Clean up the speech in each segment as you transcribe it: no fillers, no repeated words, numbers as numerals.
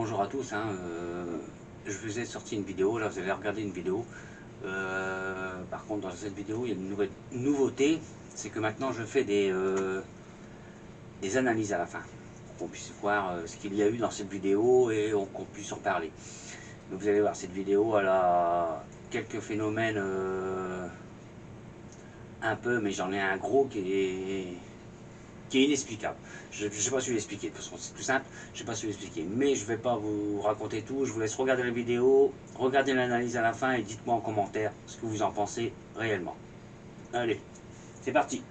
bonjour à tous, je vous ai sorti une vidéo, là vous allez regarder une vidéo. Par contre dans cette vidéo il y a une nouveauté, c'est que maintenant je fais des analyses à la fin, pour qu'on puisse voir ce qu'il y a eu dans cette vidéo et qu'on puisse en parler. Donc vous allez voir, cette vidéo elle a quelques phénomènes un peu, mais j'en ai un gros qui est inexplicable. Je ne sais pas si l'expliquer, de toute façon c'est tout simple, je ne sais pas si l'expliquer, mais je ne vais pas vous raconter tout, je vous laisse regarder la vidéo, regarder l'analyse à la fin et dites-moi en commentaire ce que vous en pensez réellement. Allez, c'est parti.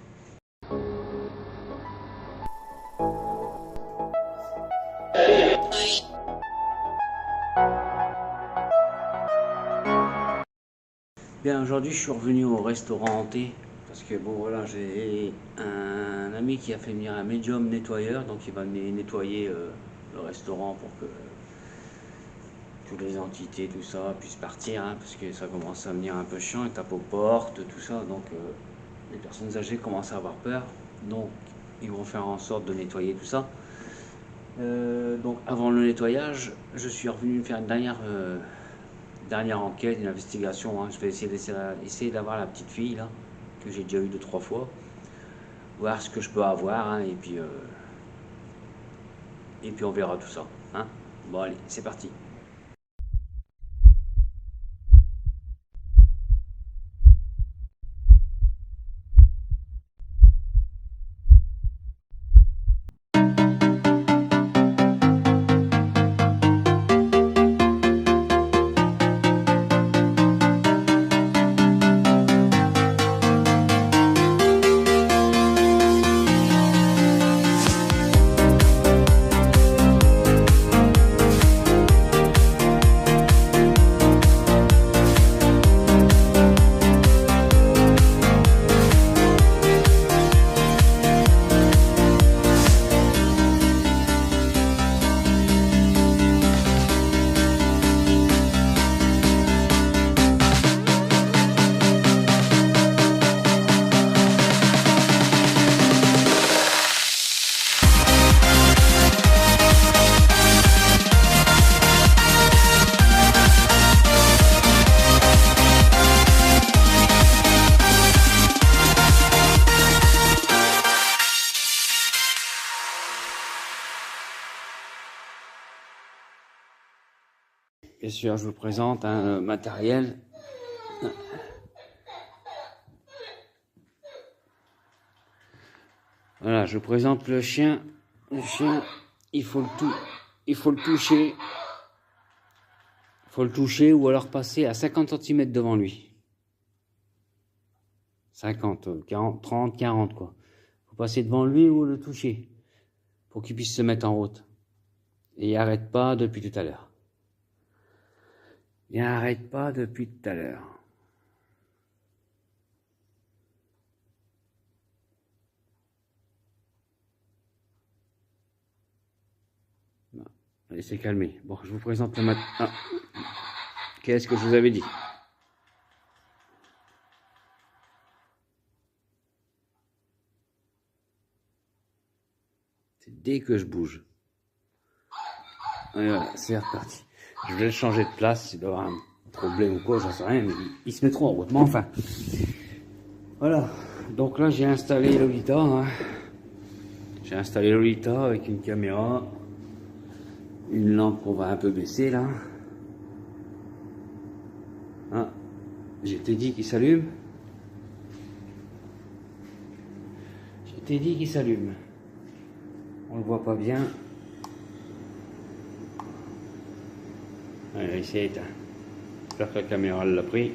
Bien, aujourd'hui je suis revenu au restaurant hanté, parce que bon voilà, j'ai un ami qui a fait venir un médium nettoyeur, donc il va nettoyer le restaurant pour que toutes les entités, tout ça, puissent partir, parce que ça commence à venir un peu chiant, il tape aux portes, tout ça, donc les personnes âgées commencent à avoir peur, donc ils vont faire en sorte de nettoyer tout ça. Donc avant le nettoyage, je suis revenu faire une dernière enquête, une investigation, je vais essayer d'avoir la petite fille là, que j'ai déjà eu 2-3 fois, voir ce que je peux avoir, et puis on verra tout ça. Bon allez, c'est parti. Bien sûr, je vous présente un matériel. Voilà, je vous présente le chien. Le chien, il faut le toucher. Il faut le toucher ou alors passer à 50 cm devant lui. 50, 40, 30, 40 quoi. Il faut passer devant lui ou le toucher pour qu'il puisse se mettre en route. Et il n'arrête pas depuis tout à l'heure. Il n'arrête pas depuis tout à l'heure. Allez, c'est calmé. Bon, je vous présente le matin. Qu'est-ce que je vous avais dit? C'est dès que je bouge. Et voilà, c'est reparti. Je vais le changer de place, s'il doit y avoir un problème ou quoi, j'en sais rien, mais ils se mettront en route. Mais enfin, voilà. Donc là, j'ai installé Lolita. J'ai installé Lolita avec une caméra, une lampe qu'on va un peu baisser là. J'ai dit qu'il s'allume. J'ai dit qu'il s'allume. On le voit pas bien. Allez, c'est éteint. J'espère que la caméra l'a pris.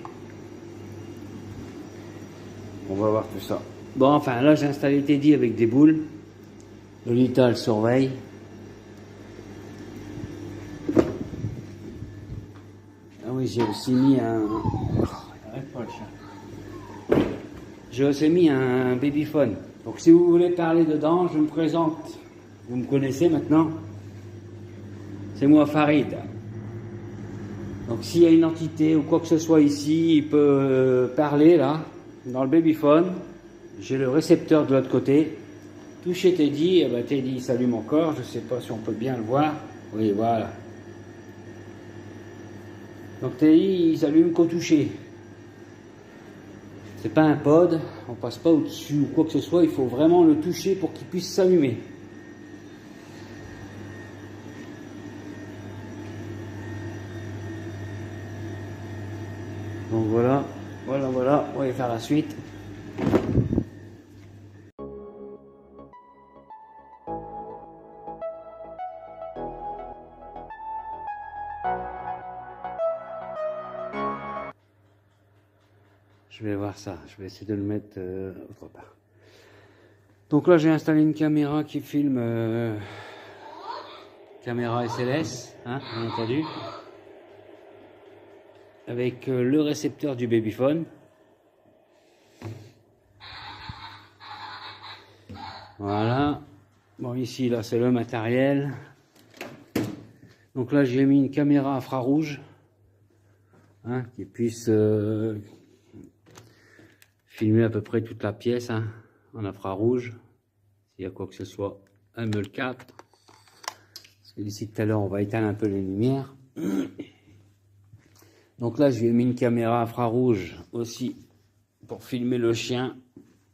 On va voir tout ça. Bon, enfin, là, j'ai installé Teddy avec des boules. Lolita, elle surveille. Ah oui, j'ai aussi mis un... Arrête pas le chien. J'ai aussi mis un babyphone. Donc, si vous voulez parler dedans, je me présente. Vous me connaissez maintenant. C'est moi, Farid. Donc s'il y a une entité ou quoi que ce soit ici, il peut parler là, dans le babyphone. J'ai le récepteur de l'autre côté. Touchez Teddy, et ben Teddy s'allume encore, je ne sais pas si on peut bien le voir. Oui, voilà. Donc TI, il s'allume qu'au toucher. C'est pas un pod, on passe pas au-dessus ou quoi que ce soit, il faut vraiment le toucher pour qu'il puisse s'allumer. Donc voilà, on va aller faire la suite. Je vais voir ça, je vais essayer de le mettre autre part. Donc là j'ai installé une caméra qui filme, caméra SLS, hein, bien entendu, avec le récepteur du babyphone. Voilà, bon ici là c'est le matériel. Donc là j'ai mis une caméra infrarouge, hein, qui puisse filmer à peu près toute la pièce, hein, en infrarouge. S'il y a quoi que ce soit, elle me le capte. Parce que d'ici tout à l'heure, on va éteindre un peu les lumières. Donc là, je lui ai mis une caméra infrarouge aussi pour filmer le chien.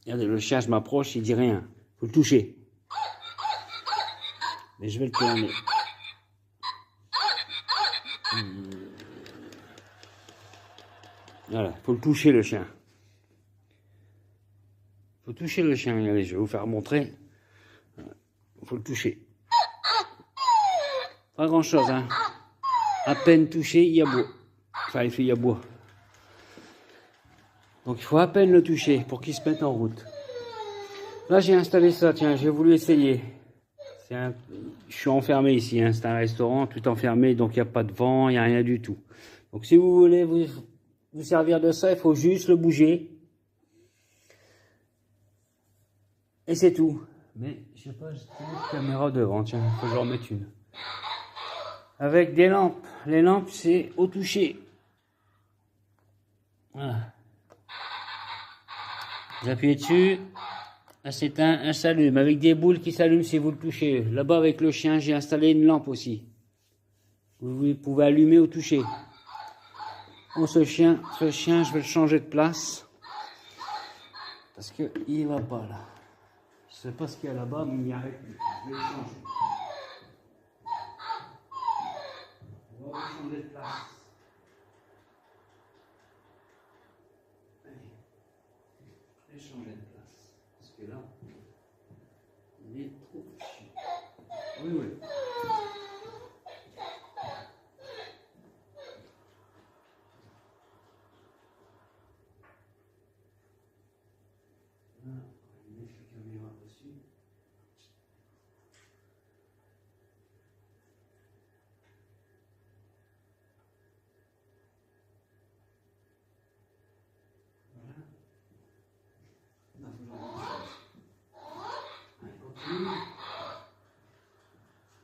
Regardez, le chien, je m'approche, il dit rien. Faut le toucher. Mais je vais le tourner. Voilà, faut le toucher le chien. Faut toucher le chien. Allez, je vais vous faire montrer. Faut le toucher. Pas grand chose, hein. À peine touché, il aboie. Enfin, il fait il aboie. Donc il faut à peine le toucher pour qu'il se mette en route. Là, j'ai installé ça. Tiens, j'ai voulu essayer. Je suis enfermé ici, hein. C'est un restaurant, tout enfermé, donc il n'y a pas de vent, il n'y a rien du tout. Donc si vous voulez vous servir de ça, il faut juste le bouger. Et c'est tout. Mais je sais pas, j'ai une caméra devant, tiens, il faut que j'en remette une. Avec des lampes. Les lampes, c'est au toucher. Voilà. Vous appuyez dessus, elle s'éteint, elle s'allume. Avec des boules qui s'allument si vous le touchez. Là-bas, avec le chien, j'ai installé une lampe aussi. Vous pouvez allumer au toucher. Bon, ce chien, je vais le changer de place. Parce qu'il va pas là. Je sais pas ce qu'il y a là-bas, mais il n'y arrête plus. Je vais le changer. On va changer de place. Allez. Je vais changer de place. Parce que là, il est trop chiant. Oui, oui. Là, on va mettre la caméra dessus.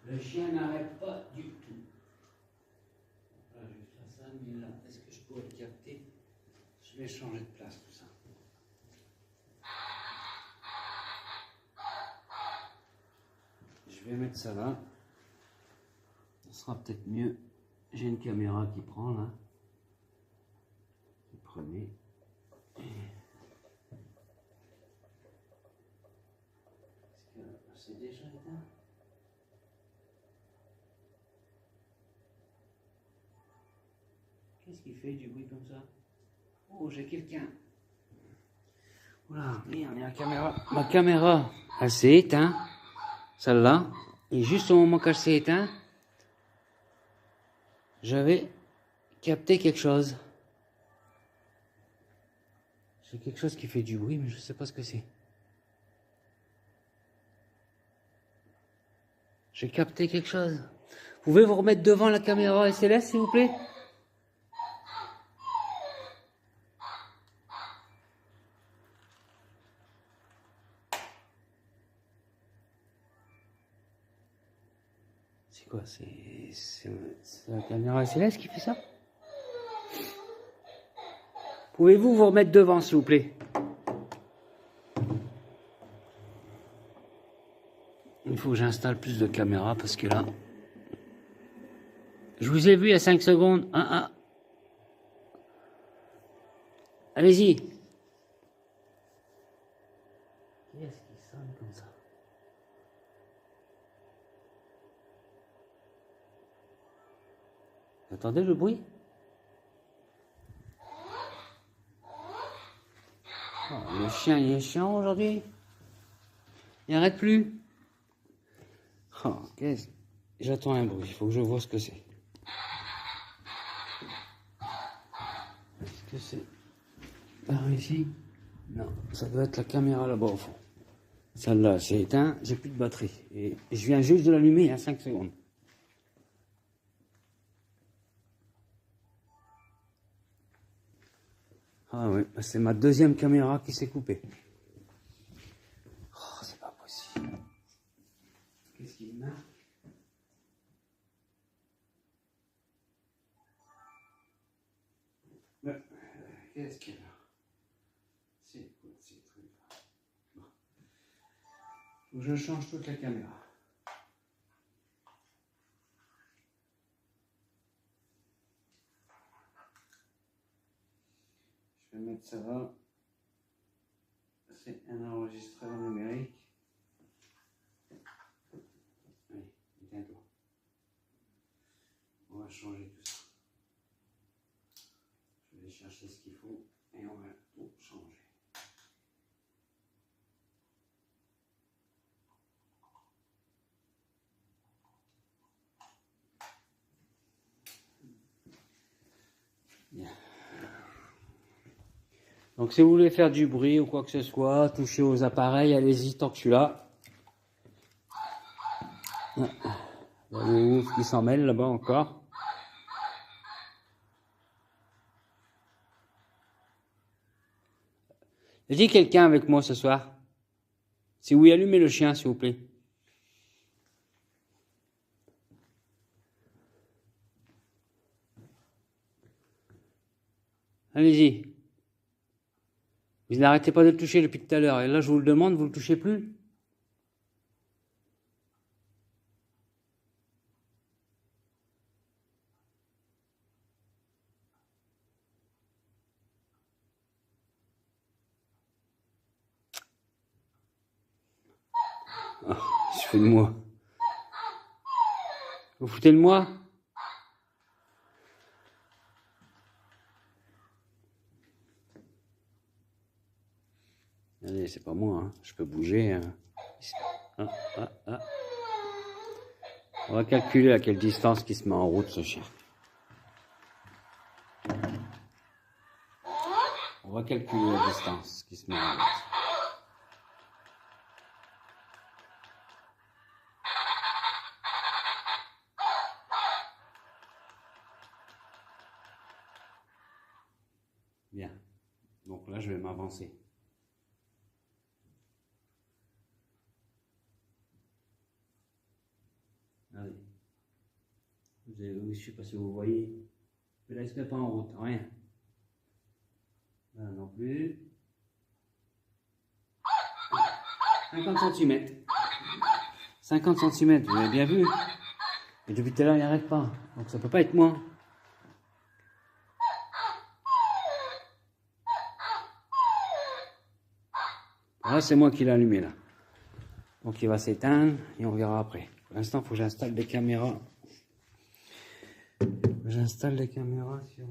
Le chien n'arrête pas du tout. Voilà, je vais faire ça, mais là, est-ce que je pourrais le capter? Je vais changer de place tout ça. Je vais mettre ça là. Ça sera peut-être mieux. J'ai une caméra qui prend là. Vous prenez. C'est déjà éteint. Qu'est-ce qui fait du bruit comme ça? Oh, j'ai quelqu'un. Oula, merde, la caméra. Ma caméra, elle s'est éteinte. Celle-là. Et juste au moment qu'elle s'est éteinte, j'avais capté quelque chose. C'est quelque chose qui fait du bruit, mais je ne sais pas ce que c'est. J'ai capté quelque chose. Vous pouvez vous remettre devant la caméra SLS, s'il vous plaît? C'est quoi? C'est la caméra SLS qui fait ça? Pouvez-vous vous remettre devant, s'il vous plaît? Il faut que j'installe plus de caméras parce que là... Je vous ai vu il y a 5 secondes. Allez-y. Qui est-ce qui sonne comme ça? Vous entendez le bruit? Oh, le chien, il est chiant aujourd'hui. Il n'arrête plus. Oh, qu'est-ce... J'attends un bruit, il faut que je vois ce que c'est. Qu'est-ce que c'est? Par ici? Non, ça doit être la caméra là-bas au fond. Celle-là, c'est éteint, j'ai plus de batterie. Et je viens juste de l'allumer il y a 5 secondes. Ah oui, c'est ma deuxième caméra qui s'est coupée. Oh, c'est pas possible. Qu'est-ce qu'il marque? Qu'est-ce qu'il y a là? C'est quoi ces trucs-là? Bon. Faut que je change toute la caméra. Je vais mettre ça là. C'est un enregistreur numérique. Allez, éteins-toi. On va changer tout ça. Je vais chercher ce qu'il faut et on va tout changer. Bien. Donc si vous voulez faire du bruit ou quoi que ce soit, toucher aux appareils, allez-y tant que je suis là. Il y a le ouf qui s'en mêle là-bas encore. Dis quelqu'un avec moi ce soir. Si oui, allumez le chien s'il vous plaît. Allez-y. Vous n'arrêtez pas de le toucher depuis tout à l'heure. Et là, je vous le demande, vous ne le touchez plus? Oh, je fais de moi. Vous foutez de moi? Allez, c'est pas moi, hein. Je peux bouger. Hein. Ah, ah, ah. On va calculer à quelle distance qui se met en route ce chien. On va calculer la distance qui se met en route. Bien. Donc là, je vais m'avancer. Allez. Je ne sais pas si vous voyez. Mais là, il ne se met pas en route. Rien. Là non plus. 50 cm. 50 cm, vous avez bien vu. Et depuis tout à l'heure, il n'arrête pas. Donc ça ne peut pas être moi. Là, c'est moi qui l'ai allumé là. Donc il va s'éteindre et on verra après. Pour l'instant, il faut que j'installe des caméras. J'installe des caméras sur...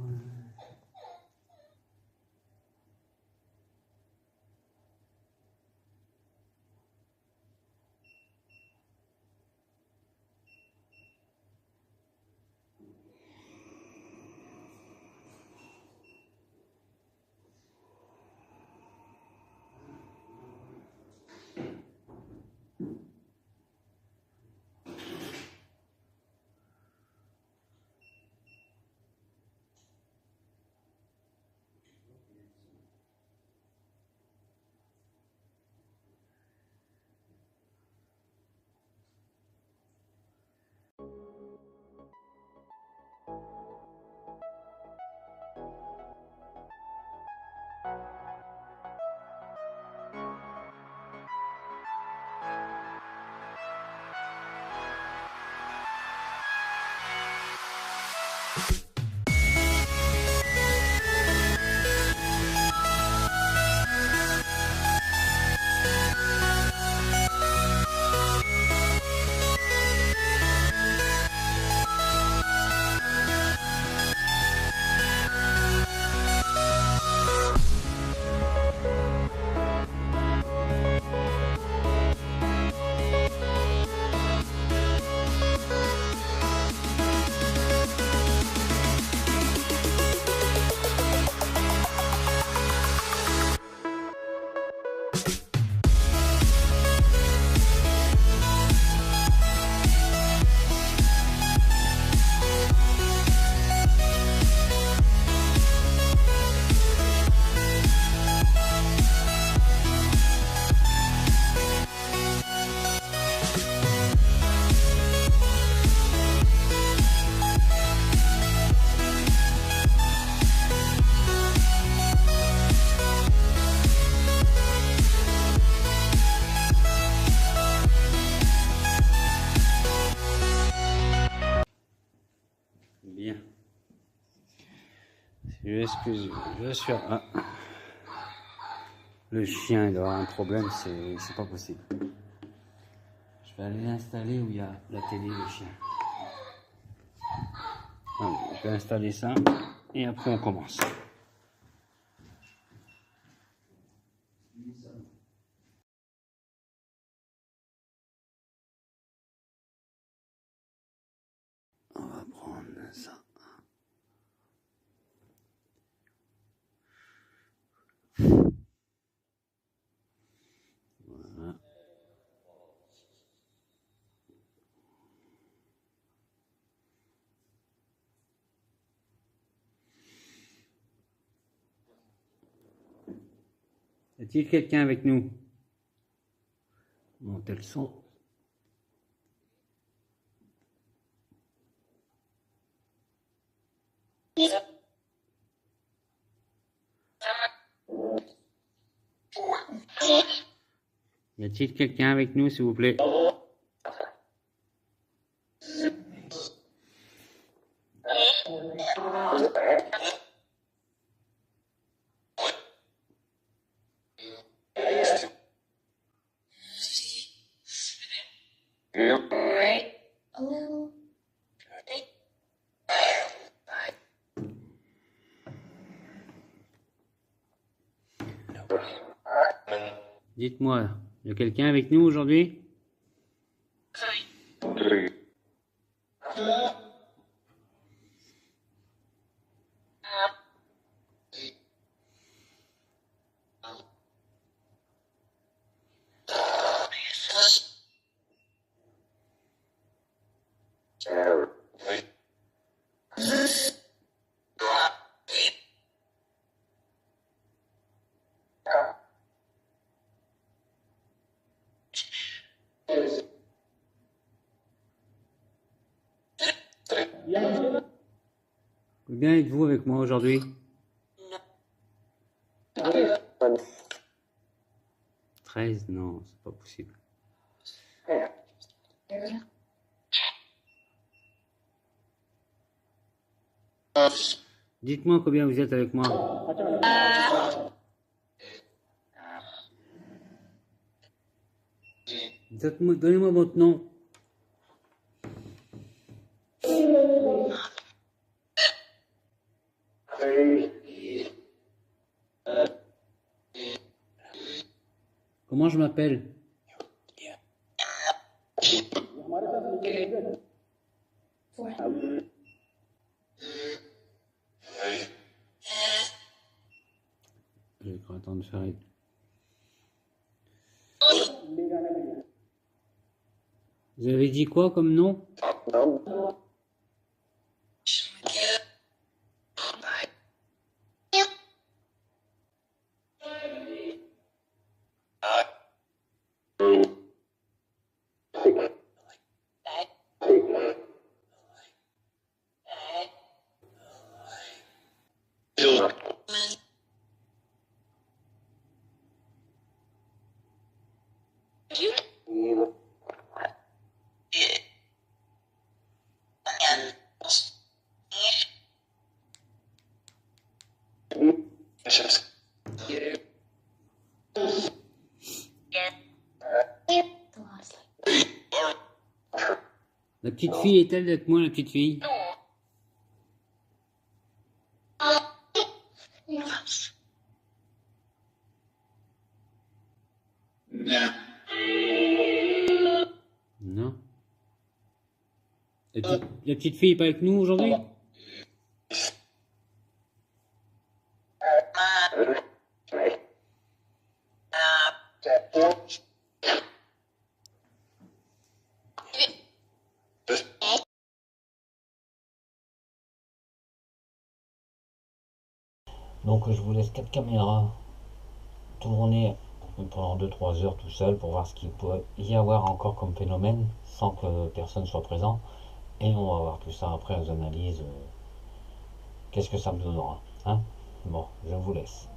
Je suis... Ah. Le chien il doit avoir un problème, c'est pas possible. Je vais aller l'installer où il y a la télé, le chien. Allez, je vais installer ça et après on commence. On va prendre ça. Voilà. Y a-t-il quelqu'un avec nous? Montez le son. Y a-t-il quelqu'un avec nous, s'il vous plaît? Dites-moi, y a quelqu'un avec nous aujourd'hui? Combien êtes-vous avec moi aujourd'hui? 13? Non, c'est pas possible. Dites-moi combien vous êtes avec moi. Donnez-moi votre nom. Comment je m'appelle? Je vais attendre de faire. Vous avez dit quoi comme nom? La petite fille est-elle avec moi, la petite fille? Non. La petite fille est pas avec nous aujourd'hui? Donc je vous laisse 4 caméras tourner pendant 2-3 heures tout seul pour voir ce qu'il peut y avoir encore comme phénomène sans que personne soit présent. Et on va voir tout ça après aux analyses. Qu'est-ce que ça me donnera, hein? Bon, je vous laisse.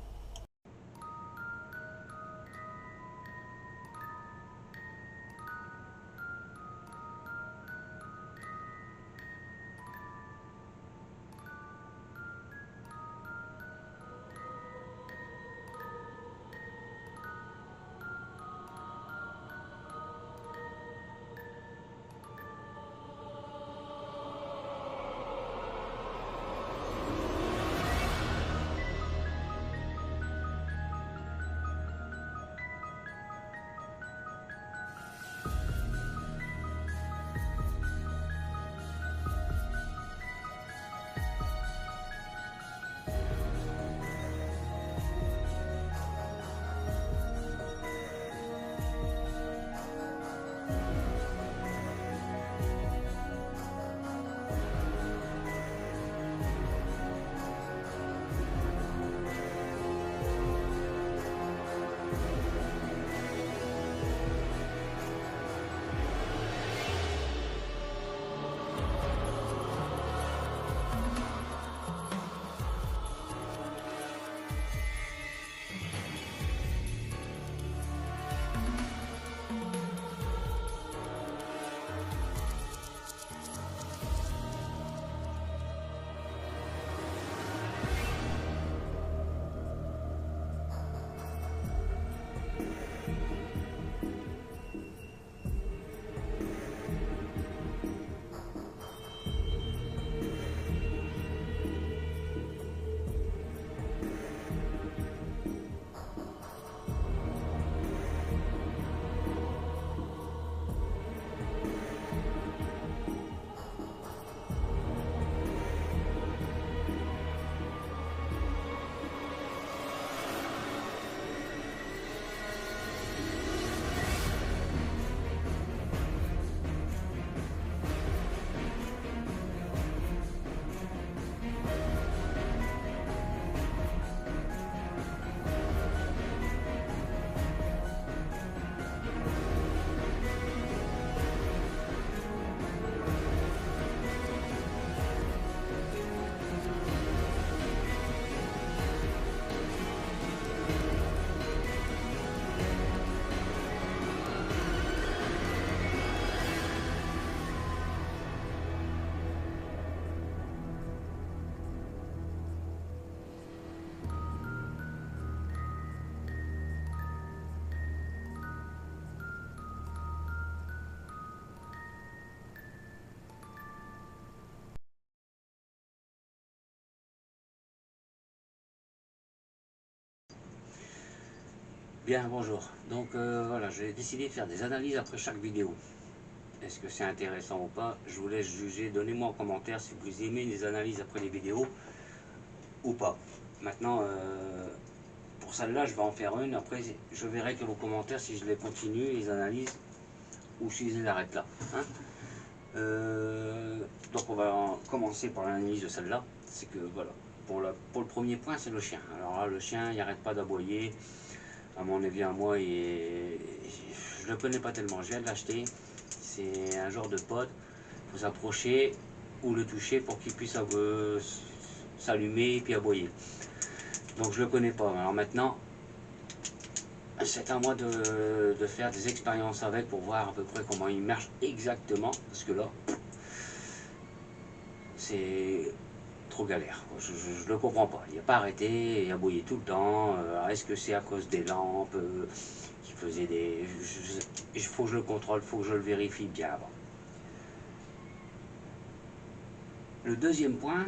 Bien, bonjour. Donc voilà, j'ai décidé de faire des analyses après chaque vidéo. Est-ce que c'est intéressant ou pas? Je vous laisse juger. Donnez-moi en commentaire si vous aimez les analyses après les vidéos ou pas. Maintenant, pour celle-là, je vais en faire une. Après, je verrai que vos commentaires si je les continue, les analyses, ou si je les arrête là. Hein. Donc on va commencer par l'analyse de celle-là. C'est que voilà, pour le premier point, c'est le chien. Alors là, le chien, il n'arrête pas d'aboyer. À mon avis, à moi, je le connais pas tellement. Je viens de l'acheter. C'est un genre de pod. Il faut s'approcher ou le toucher pour qu'il puisse s'allumer et puis aboyer. Donc je le connais pas. Alors maintenant, c'est à moi de faire des expériences avec pour voir à peu près comment il marche exactement. Parce que là, c'est trop galère. Je le comprends pas. Il n'a pas arrêté, il a aboyé tout le temps. Est-ce que c'est à cause des lampes qui faisaient des... Il faut que je le contrôle, il faut que je le vérifie bien avant. Le deuxième point,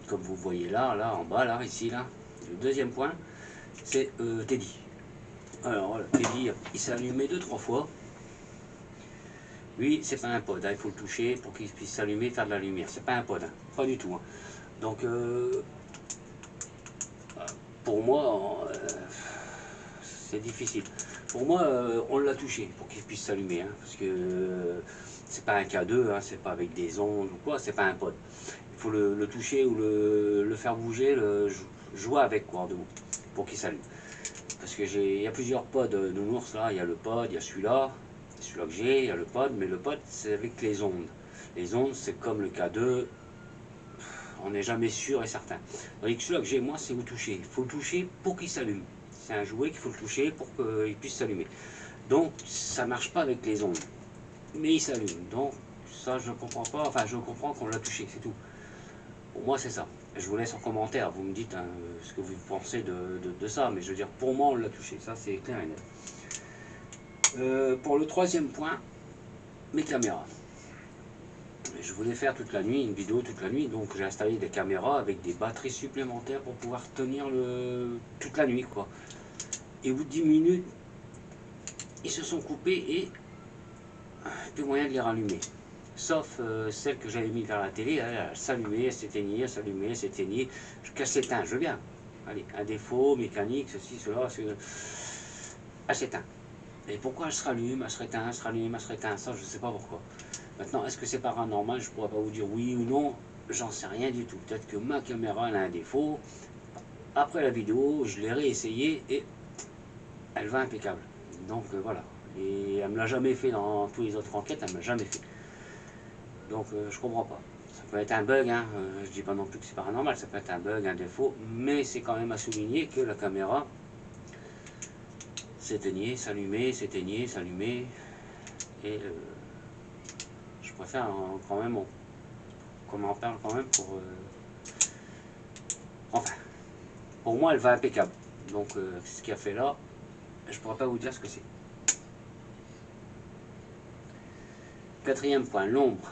comme vous voyez là, en bas, là, ici, là, le deuxième point, c'est Teddy. Alors voilà, Teddy, il s'est allumé 2-3 fois. Lui, c'est pas un pod, hein, il faut le toucher pour qu'il puisse s'allumer et faire de la lumière. C'est pas un pod, hein, pas du tout. Hein. Donc, pour moi, c'est difficile. Pour moi, on l'a touché pour qu'il puisse s'allumer, hein, parce que c'est pas un K2, hein, c'est pas avec des ondes ou quoi, c'est pas un pod. Il faut le toucher ou le faire bouger, jouer avec quoi, en deux mots, pour qu'il s'allume. Parce que il y a plusieurs pods nounours là, il y a le pod, il y a celui-là que j'ai, il y a le pod, mais le pod c'est avec les ondes. Les ondes c'est comme le K2, on n'est jamais sûr et certain. Tandis que celui-là que j'ai moi c'est vous toucher. Il faut le toucher pour qu'il s'allume. C'est un jouet qu'il faut le toucher pour qu'il puisse s'allumer. Donc ça marche pas avec les ondes. Mais il s'allume. Donc ça je comprends pas, enfin je comprends qu'on l'a touché, c'est tout. Pour moi c'est ça. Je vous laisse en commentaire, vous me dites hein, ce que vous pensez de ça, mais je veux dire pour moi on l'a touché, ça c'est clair et net. Pour le troisième point, mes caméras. Je voulais faire toute la nuit, une vidéo toute la nuit, donc j'ai installé des caméras avec des batteries supplémentaires pour pouvoir tenir toute la nuit quoi. Et au bout de 10 minutes, ils se sont coupés et plus moyen de les rallumer. Sauf celle que j'avais mis vers la télé, elle s'allumait, elle s'éteignait, elle s'allumait, elle s'éteignait. Jusqu'à s'éteindre, je veux bien. Allez, un défaut, mécanique, ceci, cela, elle s'éteint. Et pourquoi elle se rallume, elle se réteint, elle se rallume, elle se réteint, ça je ne sais pas pourquoi. Maintenant, est-ce que c'est paranormal? Je ne pourrais pas vous dire oui ou non, j'en sais rien du tout. Peut-être que ma caméra elle a un défaut. Après la vidéo, je l'ai réessayée et elle va impeccable. Donc voilà. Et elle ne me l'a jamais fait dans tous les autres enquêtes, elle ne m'a jamais fait. Donc je comprends pas. Ça peut être un bug, hein. Je dis pas non plus que c'est paranormal, ça peut être un bug, un défaut, mais c'est quand même à souligner que la caméra s'éteignait, s'allumait, s'éteignait, s'allumait, et je préfère quand même qu'on en parle quand même pour... enfin, pour moi elle va impeccable. Donc ce qu'il a fait là, je pourrais pas vous dire ce que c'est. Quatrième point, l'ombre.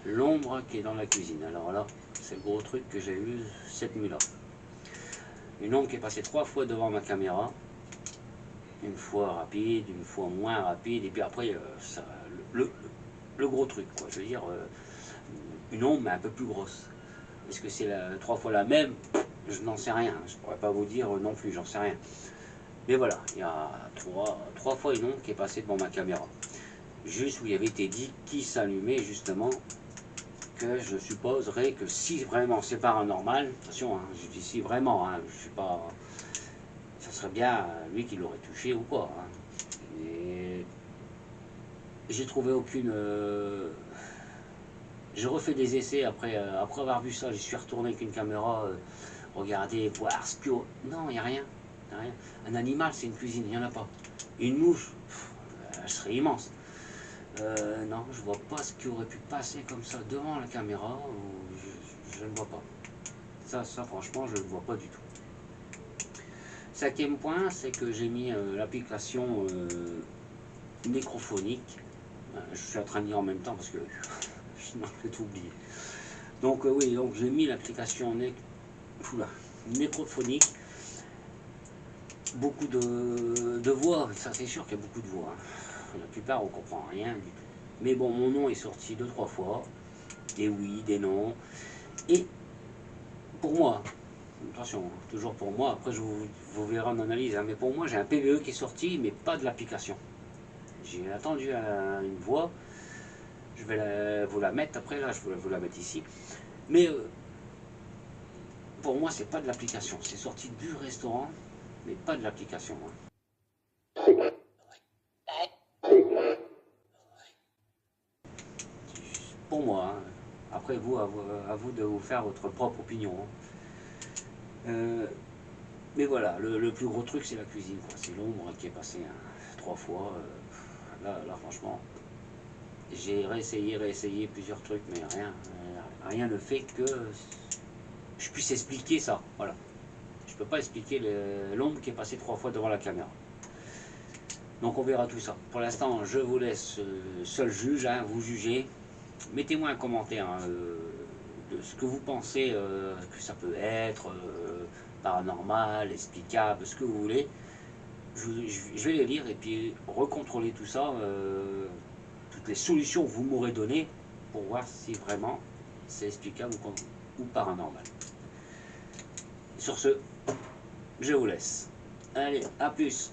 L'ombre qui est dans la cuisine. Alors là, c'est le gros truc que j'ai eu cette nuit-là. Une ombre qui est passée 3 fois devant ma caméra. Une fois rapide, une fois moins rapide, et puis après, le gros truc, quoi. Je veux dire, une ombre, mais un peu plus grosse. Est-ce que c'est 3 fois la même? Je n'en sais rien. Je pourrais pas vous dire non plus, j'en sais rien. Mais voilà, il y a 3 fois une ombre qui est passée devant ma caméra. Juste où il y avait Teddy qui s'allumait justement, que je supposerais que si vraiment c'est paranormal, attention, hein, je dis si vraiment, hein, je suis pas... ça serait bien lui qui l'aurait touché ou quoi. Hein. Et j'ai trouvé aucune... j'ai refait des essais après avoir vu ça, j'y suis retourné avec une caméra, regarder, voir ce que... Non, il n'y a rien. Rien. Un animal, c'est une cuisine, il n'y en a pas. Une mouche, elle serait immense. Non, je vois pas ce qui aurait pu passer comme ça devant la caméra, je ne vois pas. Ça franchement, je ne vois pas du tout. Cinquième point, c'est que j'ai mis l'application Nécrophonique. Je suis en train de lire en même temps parce que je n'ai tout oublié. Donc oui, donc j'ai mis l'application Nécrophonique beaucoup de voix, ça c'est sûr qu'il y a beaucoup de voix. Hein. La plupart on comprend rien du tout. Mais bon, mon nom est sorti 2-3 fois, des oui, des non. Et pour moi, attention, toujours pour moi, après vous verrez en analyse, hein, mais pour moi j'ai un PVE qui est sorti, mais pas de l'application. J'ai attendu une voix, je vais vous la mettre après, là je vais vous la mettre ici. Mais pour moi c'est pas de l'application, c'est sorti du restaurant, mais pas de l'application. Hein. Pour moi, hein. Après vous à vous de vous faire votre propre opinion. Hein. Mais voilà, le plus gros truc c'est la cuisine, c'est l'ombre qui est passée hein, 3 fois. Là franchement, j'ai réessayé plusieurs trucs, mais rien ne fait que je puisse expliquer ça. Voilà. Je ne peux pas expliquer l'ombre qui est passée 3 fois devant la caméra. Donc on verra tout ça. Pour l'instant, je vous laisse seul juge, hein, vous jugez. Mettez-moi un commentaire hein, de ce que vous pensez que ça peut être, paranormal, explicable, ce que vous voulez. Je vais les lire et puis recontrôler tout ça, toutes les solutions que vous m'aurez données pour voir si vraiment c'est explicable ou paranormal. Sur ce, je vous laisse. Allez, à plus.